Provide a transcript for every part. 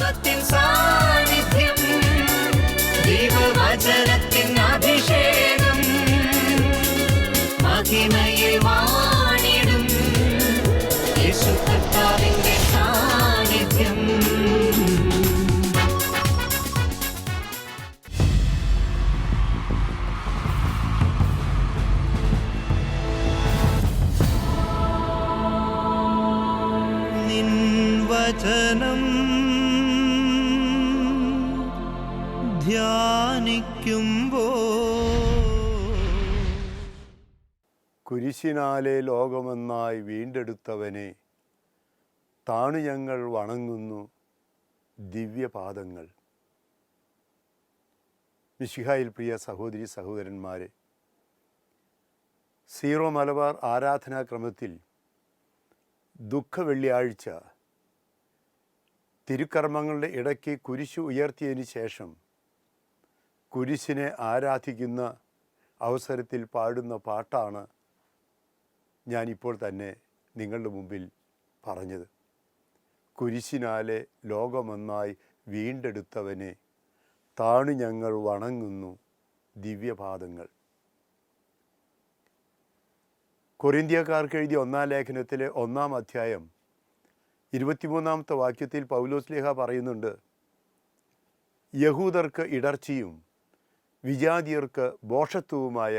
മഹത്വത്തിൻ സാന്നിധ്യം, ദൈവവചനത്തിൻ അഭിഷേകം, മഹിമയിൽ വാണിടും യേശു കർത്താവിന്റെ സാന്നിധ്യം. വചനം ധ്യാനിക്കുമ്പോൾ കുരിശിനാലെ ലോകമെന്നായി വീണ്ടെടുത്തവനെ താണു ഞങ്ങൾ വണങ്ങുന്നു ദിവ്യപാദങ്ങൾ. മിശിഹായിൽ പ്രിയ സഹോദരി സഹോദരന്മാരെ, സീറോ മലബാർ ആരാധനാക്രമത്തിൽ ദുഃഖ വെള്ളിയാഴ്ച തിരുക്കർമ്മങ്ങളുടെ ഇടയ്ക്ക് കുരിശ് ഉയർത്തിയതിന് ശേഷം കുരിശിനെ ആരാധിക്കുന്ന അവസരത്തിൽ പാടുന്ന പാട്ടാണ് ഞാനിപ്പോൾ തന്നെ നിങ്ങളുടെ മുമ്പിൽ പറഞ്ഞത്. കുരിശിനാലെ ലോകമൊന്നായി വീണ്ടെടുത്തവനെ താണു ഞങ്ങൾ വണങ്ങുന്നു ദിവ്യപാദങ്ങൾ. കൊരിന്ത്യക്കാർക്ക് എഴുതിയ 1-ാം ലേഖനത്തിലെ 1-ാം അധ്യായം 23-ാമത്തെ വാക്യത്തിൽ പൗലോസ്ലീഹ പറയുന്നുണ്ട്, യഹൂദർക്ക് ഇടർച്ചയും വിജാതിയർക്ക് ഭോഷത്വവുമായ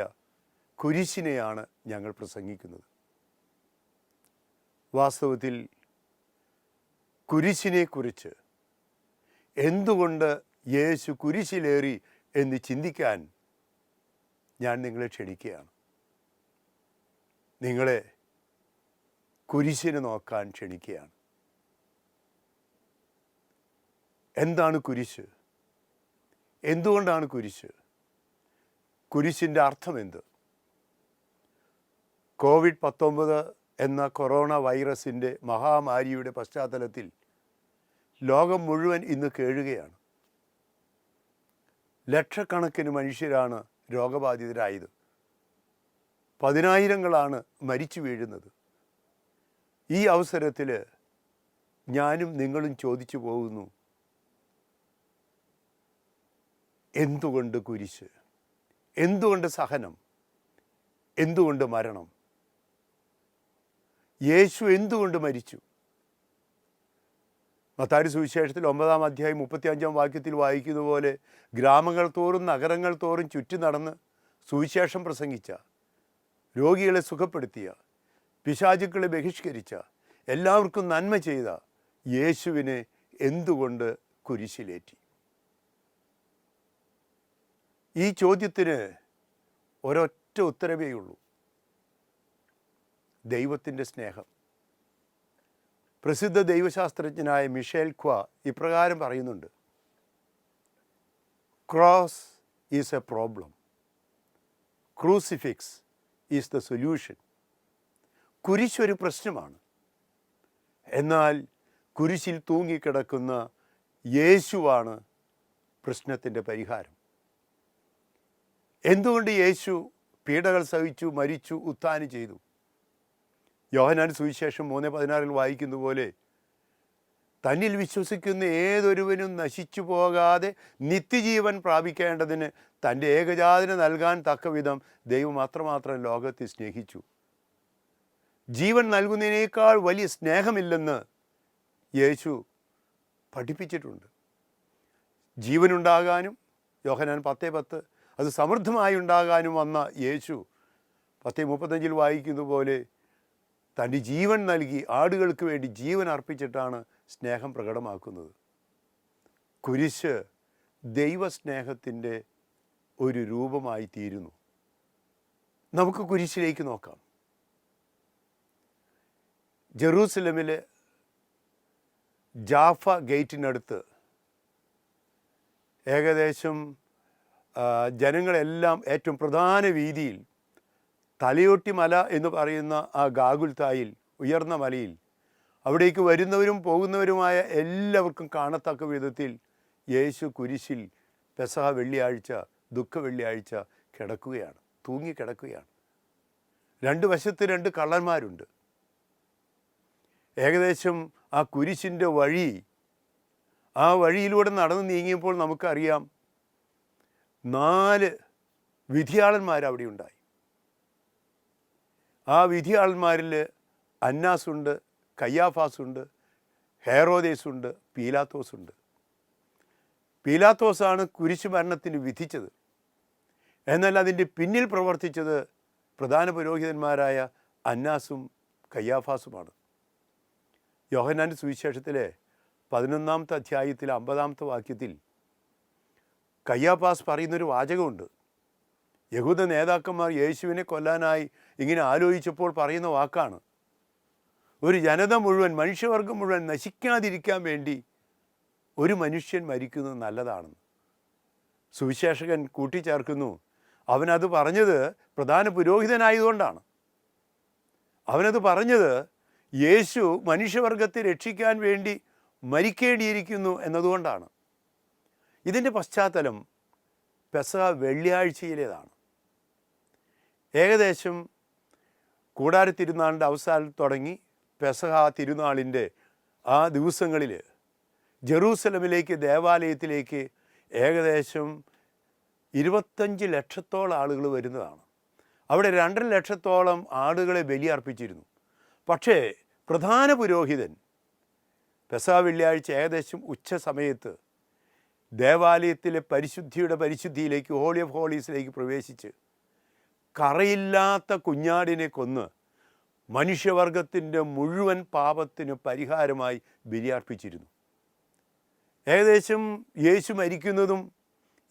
കുരിശിനെയാണ് ഞങ്ങൾ പ്രസംഗിക്കുന്നത്. വാസ്തവത്തിൽ കുരിശിനെക്കുറിച്ച് എന്തുകൊണ്ട് യേശു കുരിശിലേറി എന്ന് ചിന്തിക്കാൻ ഞാൻ നിങ്ങളെ ക്ഷണിക്കുകയാണ്. നിങ്ങളെ കുരിശിനെ നോക്കാൻ ക്ഷണിക്കുകയാണ്. എന്താണ് കുരിശ്? എന്തുകൊണ്ടാണ് കുരിശ്? കുരിശിൻ്റെ അർത്ഥം എന്ത്? COVID-19 എന്ന കൊറോണ വൈറസിൻ്റെ മഹാമാരിയുടെ പശ്ചാത്തലത്തിൽ ലോകം മുഴുവൻ ഇന്ന് കേഴുകയാണ്. ലക്ഷക്കണക്കിന് മനുഷ്യരാണ് രോഗബാധിതരായത്. 10,000-ങ്ങളാണ് മരിച്ചു വീഴുന്നത്. ഈ അവസരത്തിൽ ഞാനും നിങ്ങളും ചോദിച്ചു പോകുന്നു, എന്തുകൊണ്ട് കുരിശ്? എന്തുകൊണ്ട് സഹനം? എന്തുകൊണ്ട് മരണം? യേശു എന്തുകൊണ്ട് മരിച്ചു? മത്തായി സുവിശേഷത്തിൽ 9-ാം അധ്യായം 35-ാം വാക്യത്തിൽ വായിക്കുന്ന പോലെ ഗ്രാമങ്ങൾ തോറും നഗരങ്ങൾ തോറും ചുറ്റി നടന്ന് സുവിശേഷം പ്രസംഗിച്ച, രോഗികളെ സുഖപ്പെടുത്തിയ, പിശാചുക്കളെ ബഹിഷ്കരിച്ച, എല്ലാവർക്കും നന്മ ചെയ്ത യേശുവിനെ എന്തുകൊണ്ട് കുരിശിലേറ്റി? ഈ ചോദ്യത്തിന് ഒരൊറ്റ ഉത്തരവേ ഉള്ളൂ: ദൈവത്തിൻ്റെ സ്നേഹം. പ്രസിദ്ധ ദൈവശാസ്ത്രജ്ഞനായ മിഷേൽ ക്വാ ഇപ്രകാരം പറയുന്നുണ്ട്, cross is a problem, crucifix is the solution. കുരിശൊരു പ്രശ്നമാണ്, എന്നാൽ കുരിശിൽ തൂങ്ങിക്കിടക്കുന്ന യേശുവാണ് പ്രശ്നത്തിൻ്റെ പരിഹാരം. എന്തുകൊണ്ട് യേശു പീഡകൾ സഹിച്ചു, മരിച്ചു, ഉത്ഥാനം ചെയ്തു? യോഹന്നാൻ സുവിശേഷം 3:16 വായിക്കുന്ന പോലെ, തന്നിൽ വിശ്വസിക്കുന്ന ഏതൊരുവനും നശിച്ചു പോകാതെ നിത്യജീവൻ പ്രാപിക്കേണ്ടതിന് തൻ്റെ ഏകജാതനെ നൽകാൻ തക്കവിധം ദൈവം അത്രമാത്രം ലോകത്തെ സ്നേഹിച്ചു. ജീവൻ നൽകുന്നതിനേക്കാൾ വലിയ സ്നേഹമില്ലെന്ന് യേശു പഠിപ്പിച്ചിട്ടുണ്ട്. ജീവനുണ്ടാകാനും, യോഹന്നാൻ 10:10, അത് സമൃദ്ധമായി ഉണ്ടാകാനും വന്ന യേശു 10:35 വായിക്കുന്ന പോലെ തൻ്റെ ജീവൻ നൽകി ആടുകൾക്ക് വേണ്ടി ജീവൻ അർപ്പിച്ചിട്ടാണ് സ്നേഹം പ്രകടമാക്കുന്നത്. കുരിശ് ദൈവസ്നേഹത്തിൻ്റെ ഒരു രൂപമായി തീരുന്നു. നമുക്ക് കുരിശിലേക്ക് നോക്കാം. ജെറൂസലമിലെ ജാഫ ഗേറ്റിനടുത്ത് ഏകദേശം ജനങ്ങളെല്ലാം ഏറ്റവും പ്രധാന വീതിയിൽ തലയോട്ടി മല എന്ന് പറയുന്ന ആ ഗാഗുൽത്തായിൽ, ഉയർന്ന മലയിൽ, അവിടേക്ക് വരുന്നവരും പോകുന്നവരുമായ എല്ലാവർക്കും കാണത്തക്ക വിധത്തിൽ യേശു കുരിശിൽ പെസഹ വെള്ളിയാഴ്ച, ദുഃഖ വെള്ളിയാഴ്ച കിടക്കുകയാണ്, തൂങ്ങിക്കിടക്കുകയാണ്. രണ്ട് വശത്ത് 2 കള്ളന്മാരുണ്ട്. ഏകദേശം ആ കുരിശിൻ്റെ വഴി ആ വഴിയിലൂടെ നടന്നു നീങ്ങിയപ്പോൾ നമുക്കറിയാം 4 വിധിയാളന്മാർ അവിടെ ഉണ്ടായി. ആ വിധിയാളന്മാരിൽ അന്നാസുണ്ട്, കയ്യാഫാസുണ്ട്, ഹെറോദേസുണ്ട്, പീലാത്തോസുണ്ട്. പീലാത്തോസാണ് കുരിശു മരണത്തിന് വിധിച്ചത്. എന്നാൽ അതിൻ്റെ പിന്നിൽ പ്രവർത്തിച്ചത് പ്രധാന പുരോഹിതന്മാരായ അന്നാസും കയ്യാഫാസുമാണ്. യോഹന്നാൻ്റെ സുവിശേഷത്തിലെ 11-ാമത്തെ അധ്യായത്തിൽ 50-ാമത്തെ വാക്യത്തിൽ കയ്യാഫാസ് പറയുന്നൊരു വാചകമുണ്ട്. യഹൂദ നേതാക്കന്മാർ യേശുവിനെ കൊല്ലാനായി ഇങ്ങനെ ആലോചിച്ചപ്പോൾ പറയുന്ന വാക്കാണ്, ഒരു ജനത മുഴുവൻ, മനുഷ്യവർഗം മുഴുവൻ നശിക്കാതിരിക്കാൻ വേണ്ടി ഒരു മനുഷ്യൻ മരിക്കുന്നത് നല്ലതാണെന്ന്. സുവിശേഷകൻ കൂട്ടിച്ചേർക്കുന്നു, അവനത് പറഞ്ഞത് പ്രധാന പുരോഹിതനായതുകൊണ്ടാണ്. അവനത് പറഞ്ഞത് യേശു മനുഷ്യവർഗത്തെ രക്ഷിക്കാൻ വേണ്ടി മരിക്കേണ്ടിയിരിക്കുന്നു എന്നതുകൊണ്ടാണ്. ഇതിൻ്റെ പശ്ചാത്തലം പെസഹ വെള്ളിയാഴ്ചയിലേതാണ്. ഏകദേശം കൂടാര തിരുനാളിൻ്റെ അവസാനം തുടങ്ങി പെസഹ തിരുനാളിൻ്റെ ആ ദിവസങ്ങളിൽ ജെറൂസലമിലേക്ക്, ദേവാലയത്തിലേക്ക് ഏകദേശം 25 ലക്ഷത്തോളം ആളുകൾ വരുന്നതാണ്. അവിടെ 2.5 ലക്ഷത്തോളം ആളുകളെ ബലിയർപ്പിച്ചിരുന്നു. പക്ഷേ പ്രധാന പുരോഹിതൻ പെസഹ വെള്ളിയാഴ്ച ഏകദേശം ഉച്ച സമയത്ത് ദേവാലയത്തിലെ പരിശുദ്ധിയുടെ പരിശുദ്ധിയിലേക്ക്, ഹോളി ഓഫ് ഹോളീസിലേക്ക് പ്രവേശിച്ച് കറയില്ലാത്ത കുഞ്ഞാടിനെ കൊന്ന് മനുഷ്യവർഗത്തിൻ്റെ മുഴുവൻ പാപത്തിന് പരിഹാരമായി ബലിയർപ്പിച്ചിരുന്നു. ഏകദേശം യേശു മരിക്കുന്നതും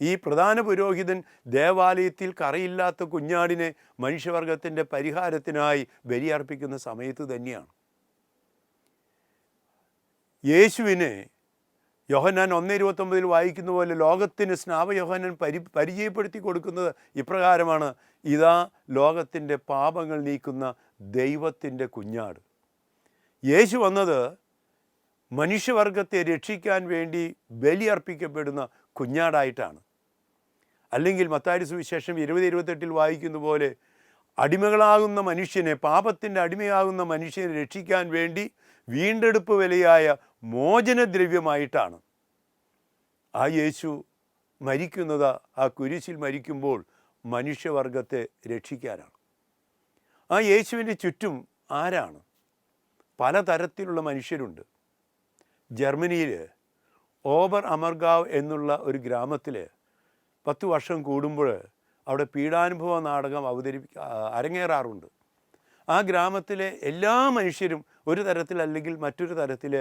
ഈ പ്രധാന പുരോഹിതൻ ദേവാലയത്തിൽ കറയില്ലാത്ത കുഞ്ഞാടിനെ മനുഷ്യവർഗത്തിൻ്റെ പരിഹാരത്തിനായി ബലിയർപ്പിക്കുന്ന സമയത്ത് തന്നെയാണ്. യേശുവിനെ യോഹന്നാൻ 1:29 വായിക്കുന്ന പോലെ ലോകത്തിന് സ്നാപ യോഹന്നാൻ പരിചയപ്പെടുത്തി കൊടുക്കുന്നത് ഇപ്രകാരമാണ്, ഇതാ ലോകത്തിൻ്റെ പാപങ്ങൾ നീക്കുന്ന ദൈവത്തിൻ്റെ കുഞ്ഞാട്. യേശു വന്നത് മനുഷ്യവർഗത്തെ രക്ഷിക്കാൻ വേണ്ടി ബലിയർപ്പിക്കപ്പെടുന്ന കുഞ്ഞാടായിട്ടാണ്. അല്ലെങ്കിൽ മത്തായി സുവിശേഷം 20:28 വായിക്കുന്ന പോലെ അടിമകളാകുന്ന മനുഷ്യനെ, പാപത്തിൻ്റെ അടിമയാകുന്ന മനുഷ്യനെ രക്ഷിക്കാൻ വേണ്ടി വീണ്ടെടുപ്പ് വിലയായ മോചനദ്രവ്യമായിട്ടാണ് ആ യേശു മരിക്കുന്നത്. ആ കുരിശിൽ മരിക്കുമ്പോൾ മനുഷ്യവർഗത്തെ രക്ഷിക്കാനാണ്. ആ യേശുവിൻ്റെ ചുറ്റും ആരാണ്? പലതരത്തിലുള്ള മനുഷ്യരുണ്ട്. ജർമ്മനിയിൽ ഓബർ അമർഗാവ് എന്നുള്ള ഒരു ഗ്രമത്തിൽ 10 വർഷം കൂടുമ്പോൾ അവിടെ പീഡാനുഭവ നാടകം അരങ്ങേറാറുണ്ട്. ആ ഗ്രാമത്തിലെ എല്ലാ മനുഷ്യരും ഒരു തരത്തിൽ അല്ലെങ്കിൽ മറ്റൊരു തരത്തിൽ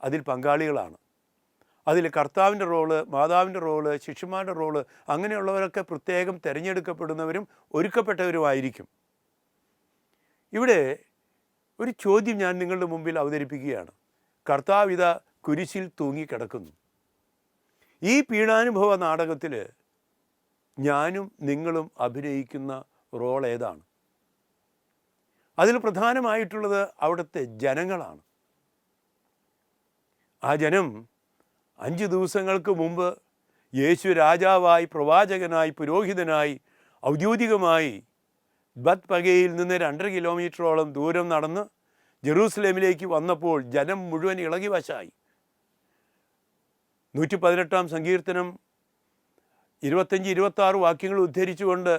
അതിൽ പങ്കാളികളാണ്. അതിൽ കർത്താവിൻ്റെ റോള്, മാതാവിൻ്റെ റോള്, ശിഷ്യന്മാരുടെ റോള്, അങ്ങനെയുള്ളവരൊക്കെ പ്രത്യേകം തിരഞ്ഞെടുക്കപ്പെടുന്നവരും ഒരുക്കപ്പെട്ടവരുമായിരിക്കും. ഇവിടെ ഒരു ചോദ്യം ഞാൻ നിങ്ങളുടെ മുമ്പിൽ അവതരിപ്പിക്കുകയാണ്. കർത്താവ് ഇതാ കുരിശിൽ തൂങ്ങിക്കിടക്കുന്നു. ഈ പീഡാനുഭവ നാടകത്തിൽ ഞാനും നിങ്ങളും അഭിനയിക്കുന്ന റോൾ ഏതാണ്? അതിൽ പ്രധാനമായിട്ടുള്ളത് അവിടുത്തെ ജനങ്ങളാണ്. ആ ജനം 5 ദിവസങ്ങൾക്ക് മുമ്പ് യേശു രാജാവായി, പ്രവാചകനായി, പുരോഹിതനായി ഔദ്യോഗികമായി ബത്പഗയിൽ നിന്ന് 2.5 കിലോമീറ്ററോളം ദൂരം നടന്ന് ജെറൂസലേമിലേക്ക് വന്നപ്പോൾ ജനം മുഴുവൻ ഇളകി വശായി. 118-ാം സങ്കീർത്തനം 25-26 വാക്യങ്ങൾ ഉദ്ധരിച്ചുകൊണ്ട്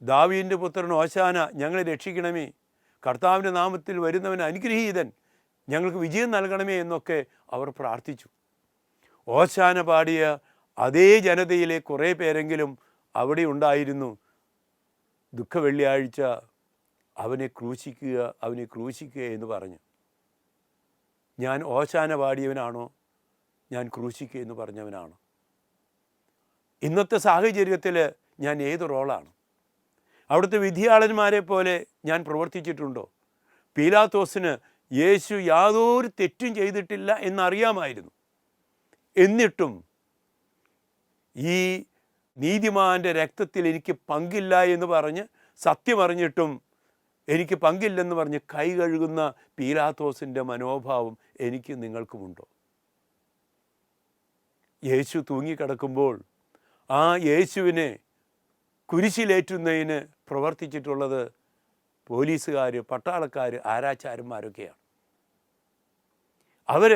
ദാവീദിൻ്റെ പുത്രൻ ഹോശാന, ഞങ്ങളെ രക്ഷിക്കണമേ, കർത്താവിൻ്റെ നാമത്തിൽ വരുന്നവൻ അനുഗ്രഹീതൻ, ഞങ്ങൾക്ക് വിജയം നൽകണമേ എന്നൊക്കെ അവർ പ്രാർത്ഥിച്ചു. ഹോശാന പാടിയ അതേ ജനതയിലെ കുറേ പേരെങ്കിലും അവിടെ ഉണ്ടായിരുന്നു. ദുഃഖവെള്ളിയാഴ്ച അവനെ ക്രൂശിക്കുക, അവനെ ക്രൂശിക്കുക എന്ന് പറഞ്ഞു. ഞാൻ ഹോശാന പാടിയവനാണോ, ഞാൻ ക്രൂശിക്കുക എന്ന് പറഞ്ഞവനാണോ? ഇന്നത്തെ സാഹചര്യത്തിൽ ഞാൻ ഏത് റോളാണ്? അവിടുത്തെ വിധിയാളന്മാരെ പോലെ ഞാൻ പ്രവർത്തിച്ചിട്ടുണ്ടോ? പീലാത്തോസിന് യേശു യാതൊരു തെറ്റും ചെയ്തിട്ടില്ല എന്നറിയാമായിരുന്നു. എന്നിട്ടും ഈ നീതിമാൻ്റെ രക്തത്തിൽ എനിക്ക് പങ്കില്ല എന്ന് പറഞ്ഞ്, സത്യമറിഞ്ഞിട്ടും എനിക്ക് പങ്കില്ലെന്ന് പറഞ്ഞ് കൈ കഴുകുന്ന പീലാത്തോസിൻ്റെ മനോഭാവം എനിക്ക് നിങ്ങൾക്കുമുണ്ടോ? യേശു തൂങ്ങിക്കിടക്കുമ്പോൾ ആ യേശുവിനെ കുരിശിലേറ്റുന്നതിന് പ്രവർത്തിച്ചിട്ടുള്ളത് പോലീസുകാർ, പട്ടാളക്കാർ, ആരാച്ചാരന്മാരൊക്കെയാണ്. അവർ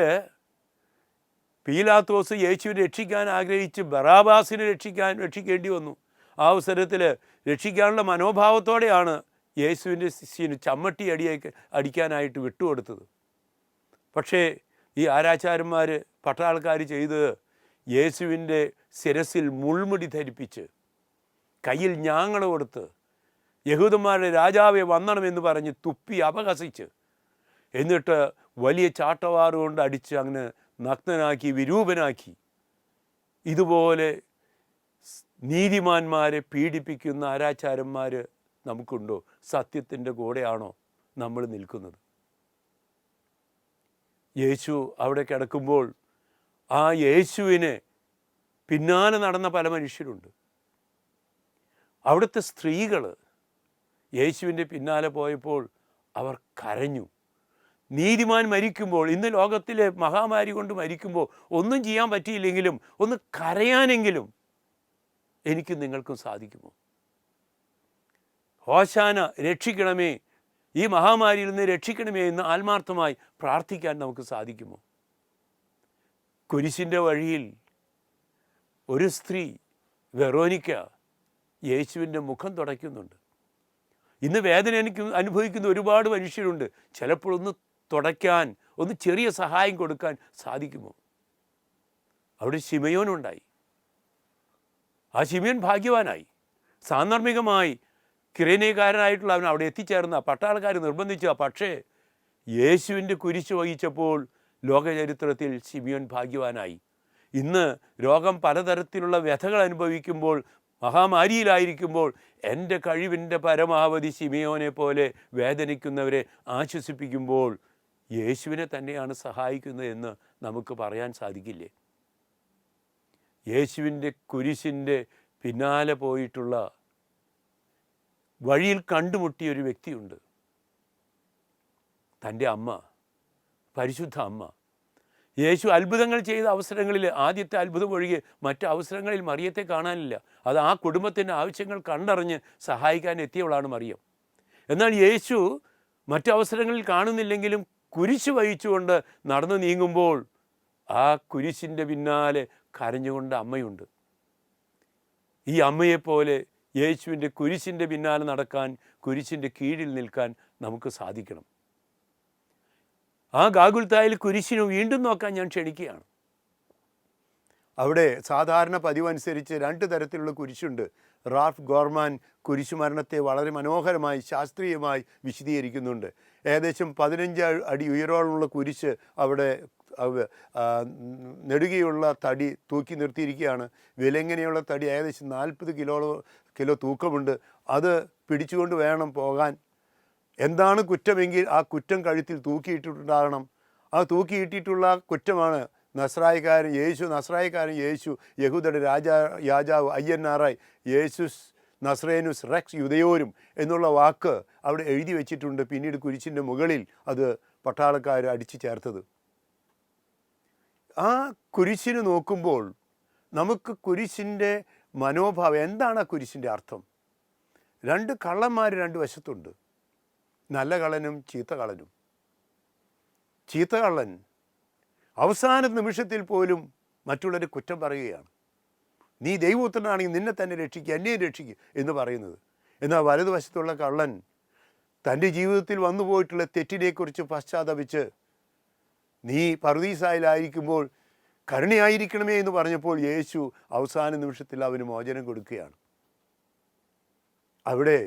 പീലാത്തോസ് യേശുവിനെ രക്ഷിക്കാൻ ആഗ്രഹിച്ച് ബറാബാസിനെ രക്ഷിക്കേണ്ടി വന്നു. ആ അവസരത്തിൽ രക്ഷിക്കാനുള്ള മനോഭാവത്തോടെയാണ് യേശുവിൻ്റെ ശിഷ്യന് ചമ്മട്ടി അടിക്കാനായിട്ട് വിട്ടുകൊടുത്തത്. പക്ഷേ ഈ ആരാച്ചാരന്മാർ പട്ടാൾക്കാർ ചെയ്തത് യേശുവിൻ്റെ ശിരസിൽ മുൾമുടി ധരിപ്പിച്ച് കയ്യിൽ ഞാങ്ങണ കൊടുത്ത് യഹൂദന്മാരുടെ രാജാവെ വന്നണമെന്ന് പറഞ്ഞ് തുപ്പി അപഹസിച്ച് എന്നിട്ട് വലിയ ചാട്ടവാറുകൊണ്ട് അടിച്ച് അങ്ങനെ നഗ്നനാക്കി വിരൂപനാക്കി. ഇതുപോലെ നീതിമാന്മാരെ പീഡിപ്പിക്കുന്ന ആരാച്ചാരന്മാർ നമുക്കുണ്ടോ? സത്യത്തിൻ്റെ കൂടെയാണോ നമ്മൾ നിൽക്കുന്നത്? യേശു അവിടെ കിടക്കുമ്പോൾ ആ യേശുവിനെ പിന്നാലെ നടന്ന പല മനുഷ്യരുണ്ട്. അവിടുത്തെ സ്ത്രീകൾ യേശുവിൻ്റെ പിന്നാലെ പോയപ്പോൾ അവർ കരഞ്ഞു. നീതിമാൻ മരിക്കുമ്പോൾ, ഇന്ന് ലോകത്തിലെ മഹാമാരി കൊണ്ട് മരിക്കുമ്പോൾ ഒന്നും ചെയ്യാൻ പറ്റിയില്ലെങ്കിലും ഒന്ന് കരയാനെങ്കിലും എനിക്കും നിങ്ങൾക്കും സാധിക്കുമോ? ഹോശാന രക്ഷിക്കണമേ, ഈ മഹാമാരിയിൽ നിന്ന് രക്ഷിക്കണമേ എന്ന് ആത്മാർത്ഥമായി പ്രാർത്ഥിക്കാൻ നമുക്ക് സാധിക്കുമോ? കുരിശിൻ്റെ വഴിയിൽ ഒരു സ്ത്രീ വെറോനിക്ക യേശുവിൻ്റെ മുഖം തുടയ്ക്കുന്നുണ്ട്. ഇന്ന് വേദന എനിക്ക് അനുഭവിക്കുന്ന ഒരുപാട് മനുഷ്യരുണ്ട്. ചിലപ്പോഴൊന്ന് തുടയ്ക്കാൻ, ഒന്ന് ചെറിയ സഹായം കൊടുക്കാൻ സാധിക്കുമോ? അവിടെ ശിമയോനുണ്ടായി. ആ ശിമയോൻ ഭാഗ്യവാനായി. സാന്ദർഭികമായി കിരേനക്കാരനായിട്ടുള്ള അവൻ അവിടെ എത്തിച്ചേർന്ന പട്ടാളക്കാർ നിർബന്ധിച്ച. പക്ഷേ യേശുവിൻ്റെ കുരിശ് വഹിച്ചപ്പോൾ ലോകചരിത്രത്തിൽ ശിമയോൻ ഭാഗ്യവാനായി. ഇന്ന് രോഗം പലതരത്തിലുള്ള വ്യഥകൾ അനുഭവിക്കുമ്പോൾ, മഹാമാരിയിലായിരിക്കുമ്പോൾ എൻ്റെ കഴിവിൻ്റെ പരമാവധി ശിമയോനെ പോലെ വേദനിക്കുന്നവരെ ആശ്വസിപ്പിക്കുമ്പോൾ യേശുവിനെ തന്നെയാണ് സഹായിക്കുന്നത് എന്ന് നമുക്ക് പറയാൻ സാധിക്കില്ലേ? യേശുവിൻ്റെ കുരിശിൻ്റെ പിന്നാലെ പോയിട്ടുള്ള വഴിയിൽ കണ്ടുമുട്ടിയൊരു വ്യക്തിയുണ്ട്. തൻ്റെ അമ്മ, പരിശുദ്ധ അമ്മ. യേശു അത്ഭുതങ്ങൾ ചെയ്ത അവസരങ്ങളിൽ ആദ്യത്തെ അത്ഭുതം ഒഴികെ മറ്റ് അവസരങ്ങളിൽ മറിയത്തെ കാണാനില്ല. അത് ആ കുടുംബത്തിൻ്റെ ആവശ്യങ്ങൾ കണ്ടറിഞ്ഞ് സഹായിക്കാൻ എത്തിയവളാണ് മറിയം. എന്നാൽ യേശു മറ്റു അവസരങ്ങളിൽ കാണുന്നില്ലെങ്കിലും കുരിശ് വഹിച്ചുകൊണ്ട് നടന്നു നീങ്ങുമ്പോൾ ആ കുരിശിൻ്റെ പിന്നാലെ കരഞ്ഞുകൊണ്ട് അമ്മയുണ്ട്. ഈ അമ്മയെപ്പോലെ യേശുവിൻ്റെ കുരിശിൻ്റെ പിന്നാലെ നടക്കാൻ, കുരിശിൻ്റെ കീഴിൽ നിൽക്കാൻ നമുക്ക് സാധിക്കണം. ആ ഗാഗുൽത്തായിൽ കുരിശിനെ വീണ്ടും നോക്കാൻ ഞാൻ ക്ഷണിക്കുകയാണ്. അവിടെ സാധാരണ പതിവനുസരിച്ച് 2 തരത്തിലുള്ള കുരിശുണ്ട്. റാൽഫ് ഗോർമാൻ കുരിശുമരണത്തെ വളരെ മനോഹരമായി ശാസ്ത്രീയമായി വിശദീകരിക്കുന്നുണ്ട്. ഏകദേശം 15 അടി ഉയരമുള്ള കുരിശ് അവിടെ നെടുകയുള്ള തടി തൂക്കി നിർത്തിയിരിക്കുകയാണ്. വിലങ്ങനെയുള്ള തടി ഏകദേശം 40 കിലോ തൂക്കമുണ്ട്. അത് പിടിച്ചുകൊണ്ട് വേണം പോകാൻ. എന്താണ് കുറ്റമെങ്കിൽ ആ കുറ്റം കഴുത്തിൽ തൂക്കിയിട്ടിട്ടുണ്ടാകണം. ആ തൂക്കിയിട്ടിട്ടുള്ള കുറ്റമാണ് നസ്രായക്കാരൻ യേശു, യഹൂദരുടെ രാജാവ് അയ്യന്നാറായി, യേശുസ് നസ്രേനുസ് റെക്സ് യുദയോരും എന്നുള്ള വാക്ക് അവിടെ എഴുതി വച്ചിട്ടുണ്ട്. പിന്നീട് കുരിശിൻ്റെ മുകളിൽ അത് പട്ടാളക്കാർ അടിച്ചു ചേർത്തത്. ആ കുരിശിന് നോക്കുമ്പോൾ നമുക്ക് കുരിശിൻ്റെ മനോഭാവം എന്താണ്? ആ കുരിശിൻ്റെ അർത്ഥം. 2 കള്ളന്മാർ 2 വശത്തുണ്ട്. നല്ല കള്ളനും ചീത്ത കള്ളനും. ചീത്ത കള്ളൻ അവസാന നിമിഷത്തിൽ പോലും മറ്റുള്ളവരെ കുറ്റം പറയുകയാണ്. നീ ദൈവപുത്രനാണെങ്കിൽ നിന്നെ തന്നെ രക്ഷിക്കുക, എന്നെ രക്ഷിക്കുക എന്ന് പറയുന്നത്. എന്നാൽ വലതുവശത്തുള്ള കള്ളൻ തൻ്റെ ജീവിതത്തിൽ വന്നു പോയിട്ടുള്ള തെറ്റിനെക്കുറിച്ച് പശ്ചാത്തപിച്ച് നീ പറുദീസായിലായിരിക്കുമ്പോൾ കരുണയായിരിക്കണമേ എന്ന് പറഞ്ഞപ്പോൾ യേശു അവസാന നിമിഷത്തിൽ അവന് മോചനം കൊടുക്കുകയാണ്. അവിടെ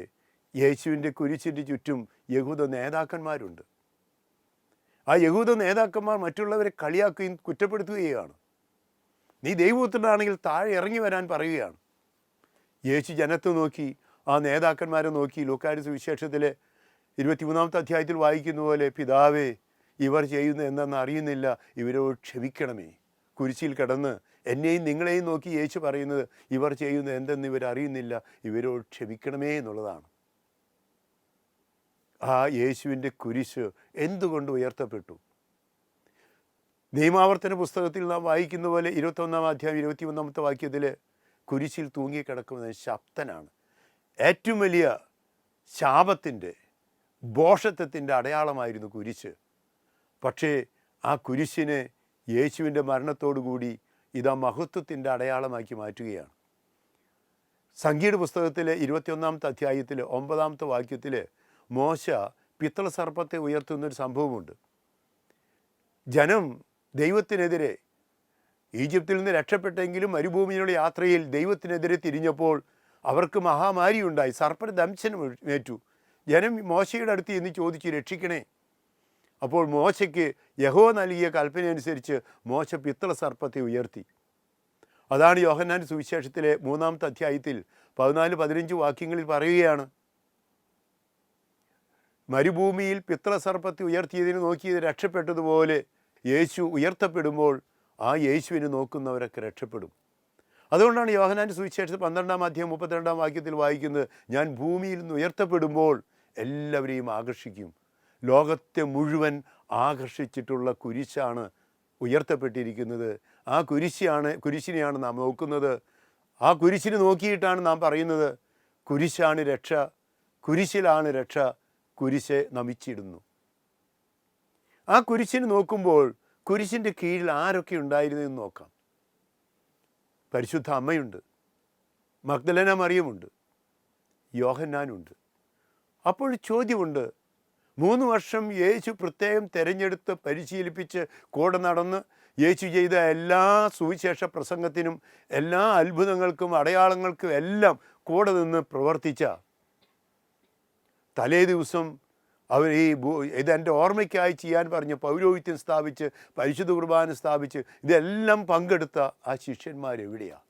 യേശുവിൻ്റെ കുരിശിൻ്റെ ചുറ്റും യഹൂദ നേതാക്കന്മാരുണ്ട്. ആ യഹൂദ നേതാക്കന്മാർ മറ്റുള്ളവരെ കളിയാക്കുകയും കുറ്റപ്പെടുത്തുകയാണ്. നീ ദൈവപുത്രനാണെങ്കിൽ താഴെ ഇറങ്ങി വരാൻ പറയുകയാണ്. യേശു ജനത്തെ നോക്കി, ആ നേതാക്കന്മാരെ നോക്കി. ലൂക്കായുടെ സുവിശേഷത്തിലെ 23-ാമത്തെ അധ്യായത്തിൽ വായിക്കുന്ന പോലെ, പിതാവേ, ഇവർ ചെയ്യുന്നത് എന്തെന്ന് അറിയുന്നില്ല, ഇവരോട് ക്ഷമിക്കണമേ. കുരിശിൽ കിടന്ന് എന്നെയും നിങ്ങളെയും നോക്കി യേശു പറയുന്നത്, ഇവർ ചെയ്യുന്നത് എന്തെന്ന് ഇവരറിയുന്നില്ല, ഇവരോട് ക്ഷമിക്കണമേ എന്നുള്ളതാണ്. ആ യേശുവിൻ്റെ കുരിശ് എന്തുകൊണ്ട് ഉയർത്തപ്പെട്ടു? നിയമാവർത്തന പുസ്തകത്തിൽ നാം വായിക്കുന്ന പോലെ 21-ാം അധ്യായം 21-ാമത്തെ വാക്യത്തിൽ കുരിശിൽ തൂങ്ങിക്കിടക്കുന്നത് ശബ്ദനാണ്. ഏറ്റവും വലിയ ശാപത്തിൻ്റെ, ഭോഷത്വത്തിൻ്റെ അടയാളമായിരുന്നു കുരിശ്. പക്ഷേ ആ കുരിശിനെ യേശുവിൻ്റെ മരണത്തോടുകൂടി ഇതാ മഹത്വത്തിൻ്റെ അടയാളമാക്കി മാറ്റുകയാണ്. സംഖ്യയുടെ പുസ്തകത്തിലെ 21-ാമത്തെ അധ്യായത്തിൽ 9-ാമത്തെ വാക്യത്തിൽ മോശ പിത്തള സർപ്പത്തെ ഉയർത്തുന്നൊരു സംഭവമുണ്ട്. ജനം ദൈവത്തിനെതിരെ ഈജിപ്തിൽ നിന്ന് രക്ഷപ്പെട്ടെങ്കിലും മരുഭൂമിയിലുള്ള യാത്രയിൽ ദൈവത്തിനെതിരെ തിരിഞ്ഞപ്പോൾ അവർക്ക് മഹാമാരി ഉണ്ടായി, സർപ്പദംശനമേറ്റു. ജനം മോശയുടെ അടുത്ത് എന്ന് ചോദിച്ചു, രക്ഷിക്കണേ. അപ്പോൾ മോശയ്ക്ക് യഹോവ നൽകിയ കൽപ്പനയനുസരിച്ച് മോശ പിത്തള സർപ്പത്തെ ഉയർത്തി. അതാണ് യോഹന്നാൻ സുവിശേഷത്തിലെ 3-ാമത്തെ അധ്യായത്തിൽ 14-15 വാക്യങ്ങളിൽ പറയുകയാണ്, മരുഭൂമിയിൽ പിത്തള സർപ്പത്തെ ഉയർത്തിയതിന് നോക്കിയത് രക്ഷപ്പെട്ടതുപോലെ യേശു ഉയർത്തപ്പെടുമ്പോൾ ആ യേശുവിനെ നോക്കുന്നവരൊക്കെ രക്ഷപ്പെടും. അതുകൊണ്ടാണ് യോഹന്നാൻ്റെ സുവിശേഷത്തിൽ 12-ാം അധ്യായം 32-ാം വാക്യത്തിൽ വായിക്കുന്നത്, ഞാൻ ഭൂമിയിൽ നിന്ന് ഉയർത്തപ്പെടുമ്പോൾ എല്ലാവരെയും ആകർഷിക്കും. ലോകത്തെ മുഴുവൻ ആകർഷിച്ചിട്ടുള്ള കുരിശാണ് ഉയർത്തപ്പെട്ടിരിക്കുന്നത്. ആ കുരിശിനെയാണ് നാം നോക്കുന്നത്. ആ കുരിശിനെ നോക്കിയിട്ടാണ് നാം പറയുന്നത്, കുരിശാണ് രക്ഷ, കുരിശിലാണ് രക്ഷ, കുരിശെ നമിച്ചിടുന്നു. ആ കുരിശിനെ നോക്കുമ്പോൾ കുരിശിൻ്റെ കീഴിൽ ആരൊക്കെ ഉണ്ടായിരുന്നെന്ന് നോക്കാം. പരിശുദ്ധ അമ്മയുണ്ട്, മഗ്ദലന മറിയമുണ്ട്, യോഹന്നാനുണ്ട്. അപ്പോൾ ചോദ്യമുണ്ട്, 3 വർഷം യേശു പ്രത്യേകം തിരഞ്ഞെടുത്ത് പരിശീലിപ്പിച്ച് കൂടെ നടന്ന് യേശു ചെയ്ത എല്ലാ സുവിശേഷ പ്രസംഗത്തിനും എല്ലാ അത്ഭുതങ്ങൾക്കും അടയാളങ്ങൾക്കും എല്ലാം കൂടെ നിന്ന് പ്രവർത്തിച്ച തലേ ദിവസം അവർ ഇതെൻ്റെ ഓർമ്മയ്ക്കായി ചെയ്യാൻ പറഞ്ഞ് പൗരോഹിത്യം സ്ഥാപിച്ച് പരിശുദ്ധ കുർബാന സ്ഥാപിച്ച് ഇതെല്ലാം പങ്കെടുത്ത ആ ശിഷ്യന്മാരെവിടെയാണ്?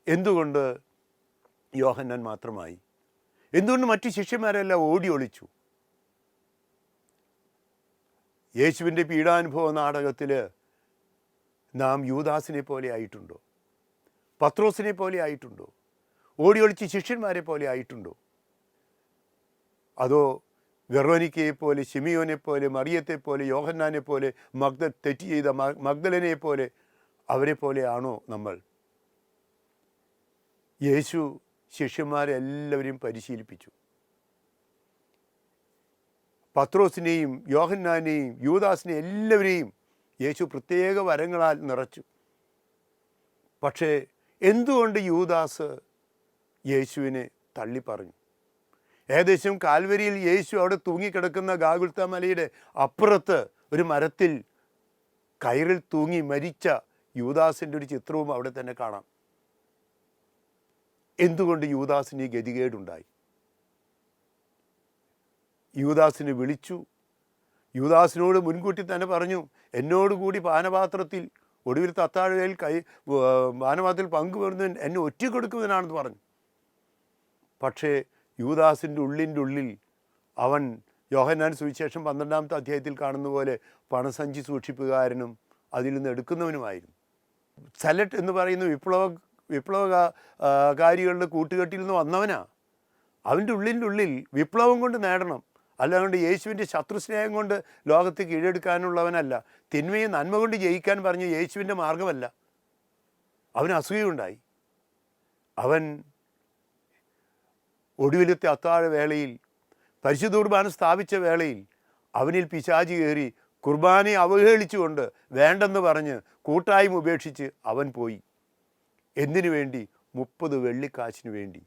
എന്തുകൊണ്ട് യോഹന്നാൻ മാത്രമായി? എന്തുകൊണ്ട് മറ്റു ശിഷ്യന്മാരെല്ലാം ഓടി ഒളിച്ചു? യേശുവിൻ്റെ പീഡാനുഭവ നാടകത്തിൽ നാം യൂദാസിനെ പോലെ ആയിട്ടുണ്ടോ? പത്രോസിനെ പോലെ ആയിട്ടുണ്ടോ? ഓടി ഒളിച്ച് ശിഷ്യന്മാരെ പോലെ ആയിട്ടുണ്ടോ? അതോ വെറോനിക്കയെ പോലെ, ശിമിയോനെ പോലെ, മറിയത്തെ പോലെ, യോഹന്നാനെ പോലെ, തെറ്റ് ചെയ്ത മഗ്ദലനെ പോലെ അവരെ പോലെയാണോ നമ്മൾ? യേശു ശിഷ്യന്മാരെ എല്ലാവരെയും പരിശീലിപ്പിച്ചു. പത്രോസിനെയും യോഹന്നാനെയും യൂദാസിനെയും എല്ലാവരെയും യേശു പ്രത്യേക വരങ്ങളാൽ നിറച്ചു. പക്ഷേ എന്തുകൊണ്ട് യൂദാസ് യേശുവിനെ തള്ളിപ്പറഞ്ഞു? ഏകദേശം കാൽവരിയിൽ യേശു അവിടെ തൂങ്ങിക്കിടക്കുന്ന ഗാഗുൽത്ത മലയുടെ അപ്പുറത്ത് ഒരു മരത്തിൽ കയറിൽ തൂങ്ങി മരിച്ച യൂദാസിൻ്റെ ഒരു ചിത്രവും അവിടെ തന്നെ കാണാം. എന്തുകൊണ്ട് യൂദാസിന് ഈ ഗതികേടുണ്ടായി? യൂദാസിനെ വിളിച്ചു. യൂദാസിനോട് മുൻകൂട്ടി തന്നെ പറഞ്ഞു, എന്നോടുകൂടി പാനപാത്രത്തിൽ ഒടുവിലത്തെ അത്താഴവേൽ പാനപാത്രത്തിൽ പങ്കുവരുന്നവൻ എന്നെ ഒറ്റക്കൊടുക്കുന്നവനാണെന്ന് പറഞ്ഞു. പക്ഷേ യൂദാസിൻ്റെ ഉള്ളിൽ അവൻ യോഹന്നാൻ സുവിശേഷം 12-ാമത്തെ അധ്യായത്തിൽ കാണുന്ന പോലെ പണസഞ്ചി സൂക്ഷിപ്പുകാരനും അതിൽ നിന്ന് എടുക്കുന്നവനുമായിരുന്നു. സലറ്റ് എന്ന് പറയുന്ന വിപ്ലവകാരികളുടെ കൂട്ടുകെട്ടിൽ നിന്ന് വന്നവനാ. അവൻ്റെ ഉള്ളിൽ വിപ്ലവം കൊണ്ട് നേടണം, അല്ലാണ്ട് യേശുവിൻ്റെ ശത്രുസ്നേഹം കൊണ്ട് ലോകത്തെ കീഴടക്കാനുള്ളവനല്ല. തിന്മയെ നന്മ കൊണ്ട് ജയിക്കാൻ പറഞ്ഞ യേശുവിൻ്റെ മാർഗമല്ല. അവന് അസൂയുണ്ടായി. അവൻ ഒടുവിലത്തെ അത്താഴ വേളയിൽ പരിശുദ്ധ കുർബാന സ്ഥാപിച്ച വേളയിൽ അവനിൽ പിശാചി കയറി കുർബാനയെ അവഹേളിച്ചുകൊണ്ട് വേണ്ടെന്ന് പറഞ്ഞ് കൂട്ടായ്മ ഉപേക്ഷിച്ച് അവൻ പോയി. എന്തിനു വേണ്ടി? 30 വെള്ളിക്കാശിന് വേണ്ടി.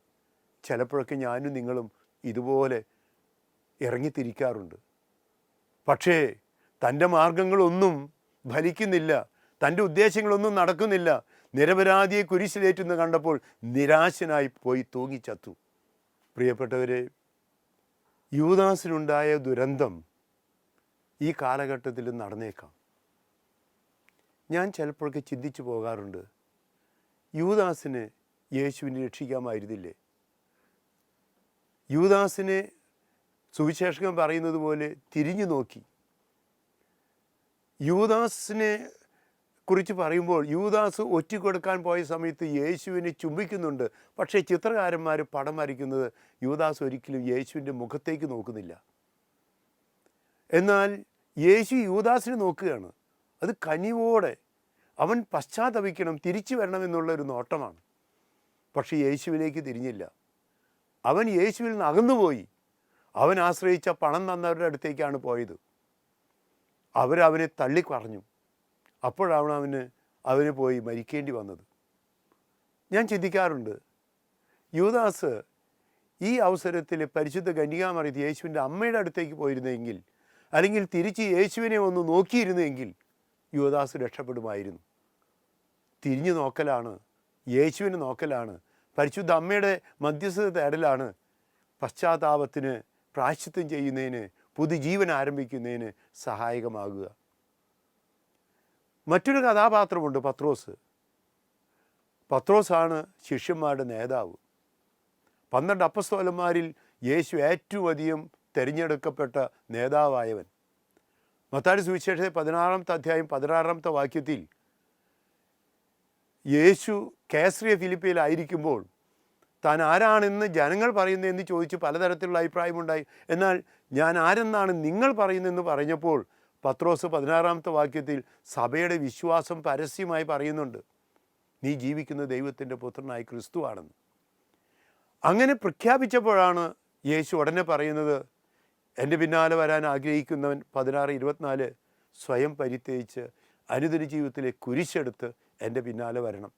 ചിലപ്പോഴൊക്കെ ഞാനും നിങ്ങളും ഇതുപോലെ ഇറങ്ങിത്തിരിക്കാറുണ്ട്. പക്ഷേ തൻ്റെ മാർഗങ്ങളൊന്നും ഫലിക്കുന്നില്ല, തൻ്റെ ഉദ്ദേശങ്ങളൊന്നും നടക്കുന്നില്ല. നിരപരാധിയെ കുരിശിലേറ്റുന്ന കണ്ടപ്പോൾ നിരാശനായി പോയി തൂങ്ങിച്ചത്തു. പ്രിയപ്പെട്ടവരെ, യൂദാസിനുണ്ടായ ദുരന്തം ഈ കാലഘട്ടത്തിൽ നടന്നേക്കാം. ഞാൻ ചിലപ്പോഴൊക്കെ ചിന്തിച്ചു പോകാറുണ്ട്, യൂദാസിനെ യേശുവിനെ രക്ഷിക്കാമായിരുന്നില്ലേ? യൂദാസിനെ സുവിശേഷകൻ പറയുന്നത് പോലെ തിരിഞ്ഞു നോക്കി. യൂദാസിനെ കുറിച്ച് പറയുമ്പോൾ യൂദാസ് ഒറ്റിക്കൊടുക്കാൻ പോയ സമയത്ത് യേശുവിനെ ചുംബിക്കുന്നുണ്ട്. പക്ഷേ ചിത്രകാരന്മാർ പടം വരയ്ക്കുന്നത് യൂദാസ് ഒരിക്കലും യേശുവിൻ്റെ മുഖത്തേക്ക് നോക്കുന്നില്ല. എന്നാൽ യേശു യൂദാസിനെ നോക്കുകയാണ്. അത് കനിവോടെ അവൻ പശ്ചാത്തപിക്കണം, തിരിച്ചു വരണമെന്നുള്ളൊരു നോട്ടമാണ്. പക്ഷേ യേശുവിലേക്ക് തിരിഞ്ഞില്ല. അവൻ യേശുവിൽ നിന്ന് അകന്നുപോയി. അവൻ ആശ്രയിച്ച പണം തന്നവരുടെ അടുത്തേക്കാണ് പോയത്. അവരവനെ തള്ളിക്കളഞ്ഞു. അപ്പോഴാണ് അവന് പോയി മരിക്കേണ്ടി വന്നത്. ഞാൻ ചിന്തിക്കാറുണ്ട്, യൂദാസ് ഈ അവസരത്തിൽ പരിശുദ്ധ കന്യകാമറിയത്ത് യേശുവിൻ്റെ അമ്മയുടെ അടുത്തേക്ക് പോയിരുന്നെങ്കിൽ, അല്ലെങ്കിൽ തിരിച്ച് യേശുവിനെ ഒന്ന് നോക്കിയിരുന്നെങ്കിൽ യൂദാസ് രക്ഷപ്പെടുമായിരുന്നു. തിരിഞ്ഞു നോക്കലാണ്, യേശുവിനെ നോക്കലാണ്, പരിശുദ്ധ അമ്മയുടെ മധ്യസ്ഥത തേടലാണ് പശ്ചാത്താപത്തിന്, പ്രായശ്ചിത്തം ചെയ്യുന്നതിന്, പുതുജീവൻ ആരംഭിക്കുന്നതിന് സഹായകമാകുക. മറ്റൊരു കഥാപാത്രമുണ്ട്, പത്രോസ്. പത്രോസാണ് ശിഷ്യന്മാരുടെ നേതാവ്. 12 അപ്പസ്തോലന്മാരിൽ യേശു ഏറ്റവും അധികം തിരഞ്ഞെടുക്കപ്പെട്ട നേതാവായവൻ. മത്തായി സുവിശേഷത്തെ 16-ാമത്തെ അധ്യായം 16-ാമത്തെ വാക്യത്തിൽ യേശു കേസറിയ ഫിലിപ്പിയിലായിരിക്കുമ്പോൾ താൻ ആരാണെന്ന് ജനങ്ങൾ പറയുന്നതെന്ന് ചോദിച്ച് പലതരത്തിലുള്ള അഭിപ്രായമുണ്ടായി. എന്നാൽ ഞാൻ ആരെന്നാണ് നിങ്ങൾ പറയുന്നതെന്ന് പറഞ്ഞപ്പോൾ പത്രോസ് 16-ാമത്തെ വാക്യത്തിൽ സഭയുടെ വിശ്വാസം പരസ്യമായി പറയുന്നുണ്ട്, നീ ജീവിക്കുന്ന ദൈവത്തിൻ്റെ പുത്രനായി ക്രിസ്തുവാണെന്ന്. അങ്ങനെ പ്രഖ്യാപിച്ചപ്പോഴാണ് യേശു ഉടനെ പറയുന്നത്, എൻ്റെ പിന്നാലെ വരാൻ ആഗ്രഹിക്കുന്നവൻ 16:24 സ്വയം പരിത്യജിച്ച് അനുദിന ജീവിതത്തിലെ കുരിശെടുത്ത് എൻ്റെ പിന്നാലെ വരണം.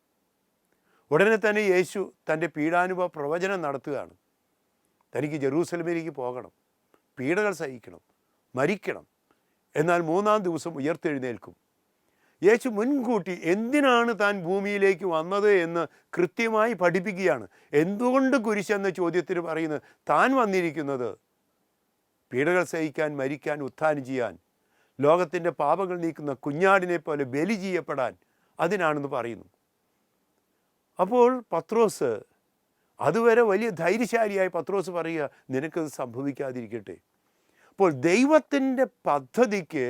ഉടനെ തന്നെ യേശു തൻ്റെ പീഡാനുഭവ പ്രവചനം നടത്തുകയാണ്. തനിക്ക് ജെറൂസലമിലേക്ക് പോകണം, പീഡകൾ സഹിക്കണം, മരിക്കണം, എന്നാൽ 3-ാം ദിവസം ഉയർത്തെഴുന്നേൽക്കും. യേശു മുൻകൂട്ടി എന്തിനാണ് താൻ ഭൂമിയിലേക്ക് വന്നത് എന്ന് കൃത്യമായി പഠിപ്പിക്കുകയാണ്. എന്തുകൊണ്ട് കുരിശെന്ന ചോദ്യത്തിന് പറയുന്നത്, താൻ വന്നിരിക്കുന്നത് പീഡകൾ സഹിക്കാൻ, മരിക്കാൻ, ഉത്ഥാനം ചെയ്യാൻ, ലോകത്തിൻ്റെ പാപങ്ങൾ നീക്കുന്ന കുഞ്ഞാടിനെ പോലെ ബലി ചെയ്യപ്പെടാൻ, അതിനാണെന്ന് പറയുന്നു. അപ്പോൾ പത്രോസ്, അതുവരെ വലിയ ധൈര്യശാലിയായ പത്രോസ് പറയുക, നിനക്കത് സംഭവിക്കാതിരിക്കട്ടെ. അപ്പോൾ ദൈവത്തിൻ്റെ പദ്ധതിക്ക്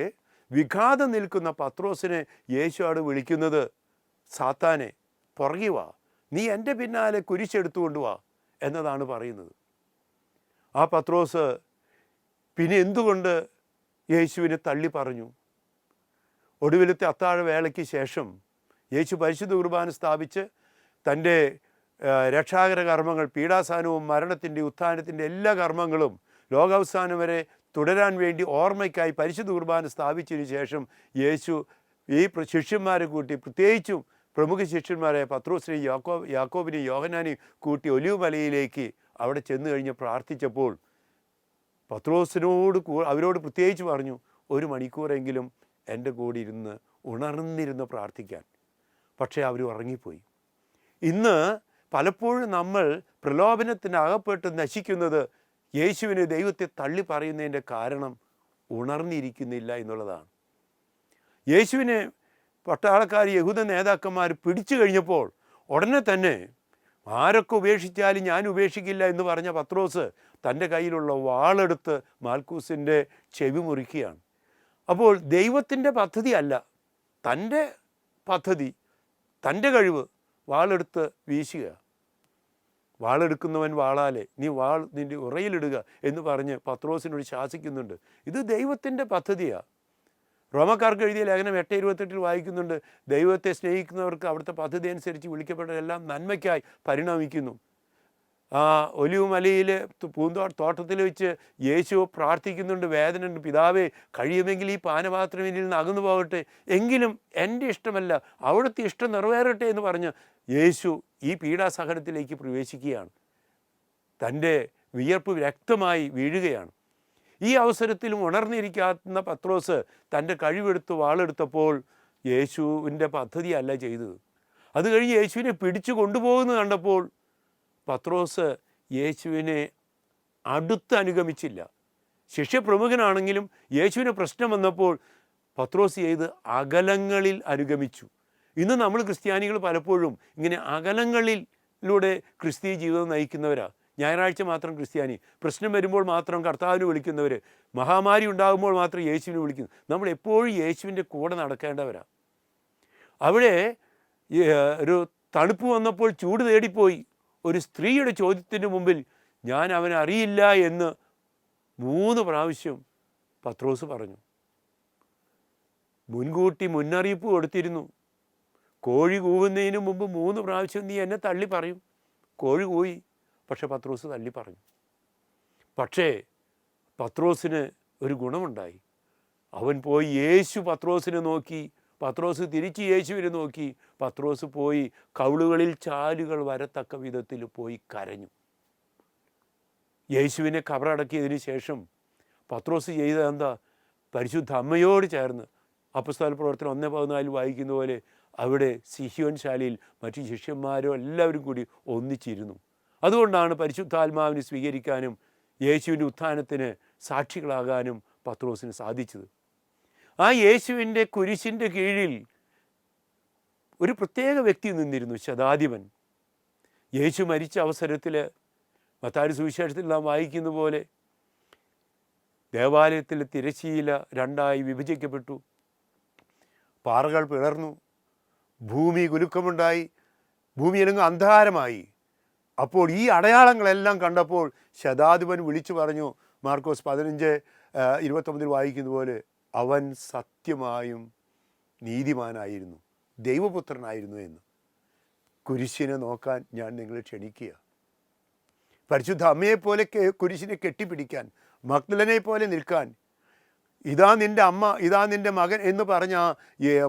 വിഘാതം നിൽക്കുന്ന പത്രോസിനെ യേശുവാണ് വിളിക്കുന്നത്, സാത്താനെ പുറകെ വാ, നീ എൻ്റെ പിന്നാലെ കുരിശെടുത്തുകൊണ്ട് വാ എന്നതാണ് പറയുന്നത്. ആ പത്രോസ് പിന്നെ എന്തുകൊണ്ട് യേശുവിനെ തള്ളി പറഞ്ഞു? ഒടുവിലത്തെ അത്താഴ വേളയ്ക്ക് ശേഷം യേശു പരിശുദ്ധ കുർബാന സ്ഥാപിച്ച് തൻ്റെ രക്ഷാകര കർമ്മങ്ങൾ, പീഡാസഹനവും മരണത്തിൻ്റെ ഉത്ഥാനത്തിൻ്റെ എല്ലാ കർമ്മങ്ങളും ലോകാവസാനം വരെ തുടരാൻ വേണ്ടി ഓർമ്മയ്ക്കായി പരിശുദ്ധ കുർബാന സ്ഥാപിച്ചതിന് ശേഷം യേശു ഈ ശിഷ്യന്മാരെ കൂട്ടി, പ്രത്യേകിച്ചും പ്രമുഖ ശിഷ്യന്മാരെ പത്രോസിനെയും യാക്കോബിനെയും യോഹന്നാനെയും കൂട്ടി ഒലിവ് മലയിലേക്ക് അവിടെ ചെന്ന് കഴിഞ്ഞ് പ്രാർത്ഥിച്ചപ്പോൾ പത്രോസിനോട് അവരോട് പ്രത്യേകിച്ച് പറഞ്ഞു, 1 മണിക്കൂറെങ്കിലും എൻ്റെ കൂടെ ഇരുന്ന് ഉണർന്നിരുന്ന് പ്രാർത്ഥിക്കാൻ. പക്ഷേ അവർ ഉറങ്ങിപ്പോയി. ഇന്ന് പലപ്പോഴും നമ്മൾ പ്രലോഭനത്തിന് അകപ്പെട്ട് നശിക്കുന്നത് യേശുവിനെ, ദൈവത്തെ തള്ളി പറയുന്നതിൻ്റെ കാരണം ഉണർന്നിരിക്കുന്നില്ല എന്നുള്ളതാണ്. യേശുവിനെ പട്ടാളക്കാർ, യഹൂദ നേതാക്കന്മാർ പിടിച്ചു കഴിഞ്ഞപ്പോൾ ഉടനെ തന്നെ ആരൊക്കെ ഉപേക്ഷിച്ചാലും ഞാൻ ഉപേക്ഷിക്കില്ല എന്ന് പറഞ്ഞ പത്രോസ് തൻ്റെ കയ്യിലുള്ള വാളെടുത്ത് മാൽക്കൂസിൻ്റെ ചെവി മുറിക്കുകയാണ്. അപ്പോൾ ദൈവത്തിൻ്റെ പദ്ധതി അല്ല, തൻ്റെ പദ്ധതി, തൻ്റെ കഴിവ് വാളെടുത്ത് വീശുക. വാളെടുക്കുന്നവൻ വാളാലെ, നീ വാൾ നിൻ്റെ ഉറയിലിടുക എന്ന് പറഞ്ഞ് പത്രോസിനോട് ശാസിക്കുന്നുണ്ട്. ഇത് ദൈവത്തിൻ്റെ പദ്ധതിയാണ്. റോമക്കാർക്ക് എഴുതിയ ലേഖനം 8:28 വായിക്കുന്നുണ്ട്, ദൈവത്തെ സ്നേഹിക്കുന്നവർക്ക് അവിടുത്തെ പദ്ധതി അനുസരിച്ച് വിളിക്കപ്പെട്ടതെല്ലാം നന്മയ്ക്കായി പരിണമിക്കുന്നു. ഒലിവ് മലയിൽ തോട്ടത്തിൽ വെച്ച് യേശു പ്രാർത്ഥിക്കുന്നുണ്ട്, വേദനയുണ്ട്, പിതാവേ കഴിയുമെങ്കിൽ ഈ പാനപാത്രം എന്നിൽ നിന്ന് അകന്നു പോകട്ടെ, എങ്കിലും എൻ്റെ ഇഷ്ടമല്ല അവിടുത്തെ ഇഷ്ടം നിറവേറട്ടെ എന്ന് പറഞ്ഞ് യേശു ഈ പീഡാസഹനത്തിലേക്ക് പ്രവേശിക്കുകയാണ്. തൻ്റെ വിയർപ്പ് രക്തമായി വീഴുകയാണ്. ഈ അവസരത്തിലും ഉണർന്നിരിക്കാത്ത പത്രോസ് തൻ്റെ കഴിവെടുത്ത് വാളെടുത്തപ്പോൾ യേശുവിൻ്റെ പദ്ധതിയല്ല ചെയ്തത്. അത് കഴിഞ്ഞ് യേശുവിനെ പിടിച്ചു കൊണ്ടുപോകുന്നത് കണ്ടപ്പോൾ പത്രോസ് യേശുവിനെ അടുത്ത് അനുഗമിച്ചില്ല. ശിഷ്യപ്രമുഖനാണെങ്കിലും യേശുവിന് പ്രശ്നം വന്നപ്പോൾ പത്രോസ് ചെയ്ത് അകലങ്ങളിൽ അനുഗമിച്ചു. ഇന്ന് നമ്മൾ ക്രിസ്ത്യാനികൾ പലപ്പോഴും ഇങ്ങനെ അകലങ്ങളിലൂടെ ക്രിസ്തീയ ജീവിതം നയിക്കുന്നവരാണ്. ഞായറാഴ്ച മാത്രം ക്രിസ്ത്യാനി, പ്രശ്നം വരുമ്പോൾ മാത്രം കർത്താവിനെ വിളിക്കുന്നവർ, മഹാമാരി ഉണ്ടാകുമ്പോൾ മാത്രം യേശുവിനെ വിളിക്കുന്നു. നമ്മൾ എപ്പോഴും യേശുവിൻ്റെ കൂടെ നടക്കേണ്ടവരാണ്. അവിടെ ഒരു തണുപ്പ് വന്നപ്പോൾ ചൂട് തേടിപ്പോയി ഒരു സ്ത്രീയുടെ ചോദ്യത്തിന് മുമ്പിൽ ഞാൻ അവനെ അറിയില്ല എന്ന് 3 പ്രാവശ്യം പത്രോസ് പറഞ്ഞു. മുൻകൂട്ടി മുന്നറിയിപ്പ് കൊടുത്തിരുന്നു. കോഴി കൂവുന്നതിന് മുമ്പ് 3 പ്രാവശ്യം നീ എന്നെ തള്ളി പറയും. കോഴി കൂയി, പക്ഷെ പത്രോസ് തള്ളി പറഞ്ഞു. പക്ഷേ പത്രോസിന് ഒരു ഗുണമുണ്ടായി. അവൻ പോയി യേശു പത്രോസിനെ നോക്കി, പത്രോസ് തിരിച്ച് യേശുവിനെ നോക്കി. പത്രോസ് പോയി കവിളുകളിൽ ചാലുകൾ വരത്തക്ക വിധത്തിൽ പോയി കരഞ്ഞു. യേശുവിനെ കബറടക്കിയതിന് ശേഷം പത്രോസ് ചെയ്തത് എന്താ? പരിശുദ്ധ അമ്മയോട് ചേർന്ന് അപ്പോസ്തല പ്രവർത്തനം 1:14 വായിക്കുന്ന പോലെ അവിടെ സിഹിയോൻ ശാലയിൽ മറ്റു ശിഷ്യന്മാരോ എല്ലാവരും കൂടി ഒന്നിച്ചിരുന്നു. അതുകൊണ്ടാണ് പരിശുദ്ധാത്മാവിനെ സ്വീകരിക്കാനും യേശുവിൻ്റെ ഉത്ഥാനത്തിന് സാക്ഷികളാകാനും പത്രോസിന് സാധിച്ചത്. ആ യേശുവിൻ്റെ കുരിശിൻ്റെ കീഴിൽ ഒരു പ്രത്യേക വ്യക്തി നിന്നിരുന്നു, ശതാധിപൻ. യേശു മരിച്ച അവസരത്തിൽ മത്തായി സുവിശേഷത്തിൽ നാം വായിക്കുന്ന പോലെ ദേവാലയത്തിൽ തിരശ്ശീല രണ്ടായി വിഭജിക്കപ്പെട്ടു, പാറകൾ പിളർന്നു, ഭൂമി കുലുക്കമുണ്ടായി, ഭൂമിയിലെങ്ങും അന്ധകാരമായി. അപ്പോൾ ഈ അടയാളങ്ങളെല്ലാം കണ്ടപ്പോൾ ശതാധിപൻ വിളിച്ചു പറഞ്ഞു, മാർക്കോസ് 15:29 വായിക്കുന്ന പോലെ, അവൻ സത്യമായും നീതിമാനായിരുന്നു, ദൈവപുത്രനായിരുന്നു എന്ന്. കുരിശിനെ നോക്കാൻ ഞാൻ നിങ്ങളെ ക്ഷണിക്കുക. പരിശുദ്ധ അമ്മയെപ്പോലെ കുരിശിനെ കെട്ടിപ്പിടിക്കാൻ, മഗ്ദലനെ പോലെ നിൽക്കാൻ, ഇതാ നിൻ്റെ അമ്മ, ഇതാ നിൻ്റെ മകൻ എന്ന് പറഞ്ഞ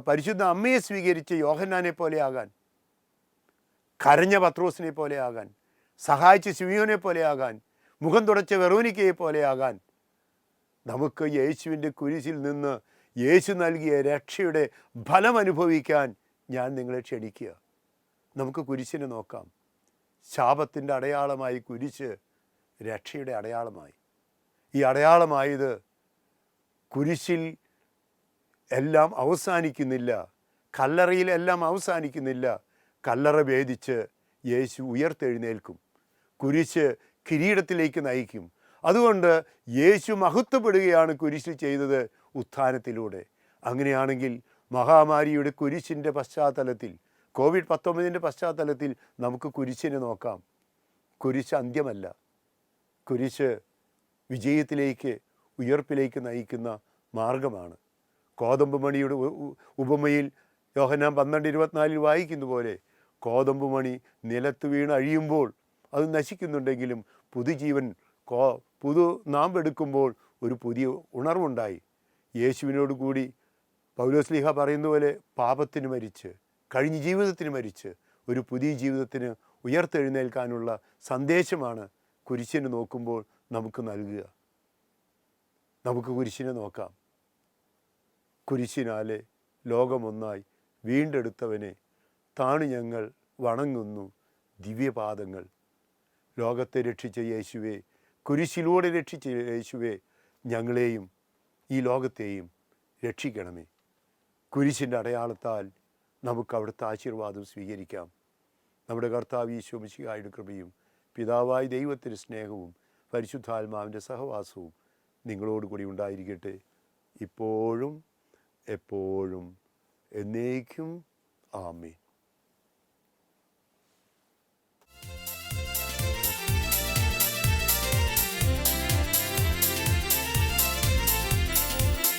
പരിശുദ്ധ അമ്മയെ സ്വീകരിച്ച് യോഹന്നാനെ പോലെ ആകാൻ, കരഞ്ഞ പത്രോസിനെ പോലെ ആകാൻ, സഹായിച്ച ശിമിയോനെ പോലെ ആകാൻ, മുഖം തുടച്ച വെറോനിക്കയെ പോലെ ആകാൻ, നമുക്ക് യേശുവിൻ്റെ കുരിശിൽ നിന്ന് യേശു നൽകിയ രക്ഷയുടെ ഫലം അനുഭവിക്കാൻ ഞാൻ നിങ്ങളെ ക്ഷണിക്കുക. നമുക്ക് കുരിശിനെ നോക്കാം. ശാപത്തിൻ്റെ അടയാളമായി കുരിശ് രക്ഷയുടെ അടയാളമായി. ഈ അടയാളമായത് കുരിശിൽ എല്ലാം അവസാനിക്കുന്നില്ല, കല്ലറയിൽ എല്ലാം അവസാനിക്കുന്നില്ല. കല്ലറ ഭേദിച്ച് യേശു ഉയർത്തെഴുന്നേൽക്കും, കുരിശ് കിരീടത്തിലേക്ക് നയിക്കും. അതുകൊണ്ട് യേശു മഹത്വപ്പെടുകയാണ് കുരിശിൽ ചെയ്തത് ഉത്ഥാനത്തിലൂടെ. അങ്ങനെയാണെങ്കിൽ മഹാമാരിയുടെ കുരിശിൻ്റെ പശ്ചാത്തലത്തിൽ, COVID-19 പശ്ചാത്തലത്തിൽ നമുക്ക് കുരിശിനെ നോക്കാം. കുരിശ് അന്ത്യമല്ല, കുരിശ് വിജയത്തിലേക്ക്, ഉയർപ്പിലേക്ക് നയിക്കുന്ന മാർഗമാണ്. കോതമ്പ് മണിയുടെ ഉപമയിൽ യോഹന്നാൻ 12:24 വായിക്കുന്ന പോലെ, കോതമ്പ് മണി നിലത്ത് വീണ് അഴിയുമ്പോൾ അത് നശിക്കുന്നുണ്ടെങ്കിലും പുതുജീവൻ പുതു നാമ്പെടുക്കുമ്പോൾ ഒരു പുതിയ ഉണർവുണ്ടായി. യേശുവിനോട് കൂടി പൗലോസ്ലീഹ പറയുന്ന പോലെ പാപത്തിന് മരിച്ച്, കഴിഞ്ഞ ജീവിതത്തിന് മരിച്ച് ഒരു പുതിയ ജീവിതത്തിന് ഉയർത്തെഴുന്നേൽക്കാനുള്ള സന്ദേശമാണ് കുരിശിനെ നോക്കുമ്പോൾ നമുക്ക് നൽകുക. നമുക്ക് കുരിശിനെ നോക്കാം. കുരിശിനാലെ ലോകമൊന്നായി വീണ്ടെടുത്തവനെ താണു ഞങ്ങൾ വണങ്ങുന്നു ദിവ്യപാദങ്ങൾ. ലോകത്തെ രക്ഷിച്ച യേശുവേ, കുരിശിലൂടെ രക്ഷിച്ച യേശുവേ, ഞങ്ങളെയും ഈ ലോകത്തെയും രക്ഷിക്കണമേ. കുരിശിൻ്റെ അടയാളത്താൽ നമുക്ക് അവിടുത്തെ ആശീർവാദം സ്വീകരിക്കാം. നമ്മുടെ കർത്താവ് ഈശോ മിശിഹായുടെ കൃപയും പിതാവായ ദൈവത്തിൻ്റെ സ്നേഹവും പരിശുദ്ധാത്മാവിൻ്റെ സഹവാസവും നിങ്ങളോടുകൂടി ഉണ്ടായിരിക്കട്ടെ, ഇപ്പോഴും എപ്പോഴും എന്നേക്കും. ആമേൻ.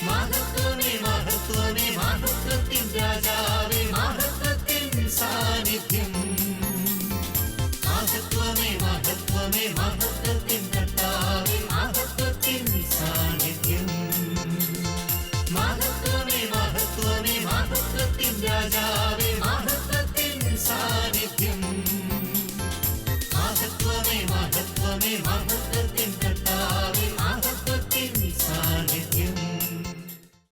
മഹത്വമേ മഹത്വമേ മഹത്വത്തിൻ രാജാവേ, മഹത്വത്തിൻ സാന്നിധ്യം. മഹത്വമേ മഹത്വമേ മഹത്വത്തിൻ കർത്താവേ, മഹത്വത്തിൻ സാന്നിധ്യം. മഹത്വമേ മഹത്വമേ മഹത്വത്തിൻ രാജാവേ, മഹത്വത്തിൻ സാന്നിധ്യം. മഹത്വമേ മഹത്വമേ മഹത്വത്തിൻ